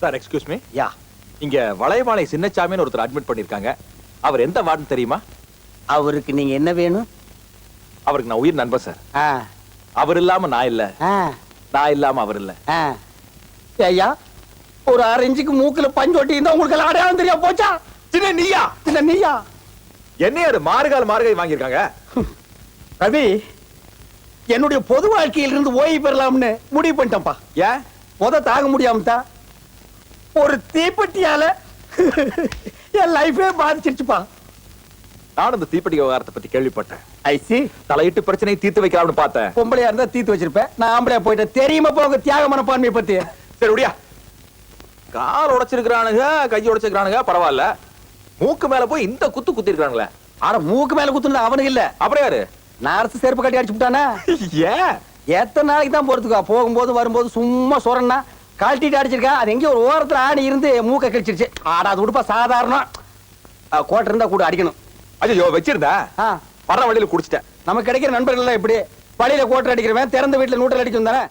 Sir excuse me. யா. இங்க வளையமாலை சின்னச்சாமின்னு ஒருத்தர் admit பண்ணிருக்காங்க. அவர் எந்த வார்டுன்னு தெரியுமா? அவருக்கு நீங்க என்ன வேணும்? அவருக்கு நான் உயிர் நண்பன் சார். ஆ. அவர் இல்லாம நான் இல்ல, ஆ. நான் இல்லாம அவர் இல்ல. ஆ. ஐயா, ஒரு 6 இன்ச்சுக்கு மூக்குல பஞ்சோட்டி இருந்தா உங்களுக்கு எல்லாம் அடையாளம் தெரியா போச்சா? சின்ன நீயா? சின்ன நீயா? என்னையாரு மாறுகால் மாறுகை வாங்கியிருக்காங்க? ரவி, என்னுடைய பொது வாழ்க்கையில இருந்து ஓய்வு பெறலாம்னு முடிவு பண்ணிட்டேன்ப்பா. ஏன்? தாங்க முடியாம ஒரு தீப்பெட்டியால என் லைஃபே பாதிச்சிருச்சுப்பா. நானும் இந்த தீப்பெட்டி விவகாரத்தை பத்தி கேள்விப்பட்டேன். ஐசி தலையிட்டு பிரச்சனையை தீர்த்து வைக்கலாம்னு பார்த்தேன். பொம்பளையா இருந்தா தீர்த்து வச்சிருப்பேன். நான் ஆம்பளையா போயிட்டேன். தெரியுமா உங்க தியாக மனப்பான்மையை பத்தி? சரி உடியா. கால் உடைச்சிருக்கிறானுங்க, கை உடைச்சிருக்கிறானுங்க, பரவாயில்ல. மூக்கு மேல போய் இந்த குத்து குத்தி இருக்கானுங்களே. ஆனா மூக்கு மேல குத்துனது அவனுக்கு இல்ல. அப்புறம் யாரு? நான் அரசு செருப்பு கட்டி அடிச்சு விட்டானே. ஏன்? எத்தனை நாளைக்கு தான் போறதுக்கா? போகும்போது வரும்போது சும்மா சொரன்னா கழட்டிட்டு அடிச்சிருக்கா. அது எங்கேயும் ஒரு ஓரத்துல ஆணி இருந்து மூக்க கழிச்சிருச்சு. ஆடா அது உடுப்பா சாதாரணம். கோட்டை இருந்தா கூட அடிக்கணும். ஐயோ வச்சிருந்தா வர வழியில குடிச்சிட்டேன். நமக்கு கிடைக்கிற நண்பர்கள் எல்லாம் இப்படி வழியில கோட்டை அடிக்கிறவன் திறந்த வீட்டுல நூட்டல் அடிக்கும் தானே.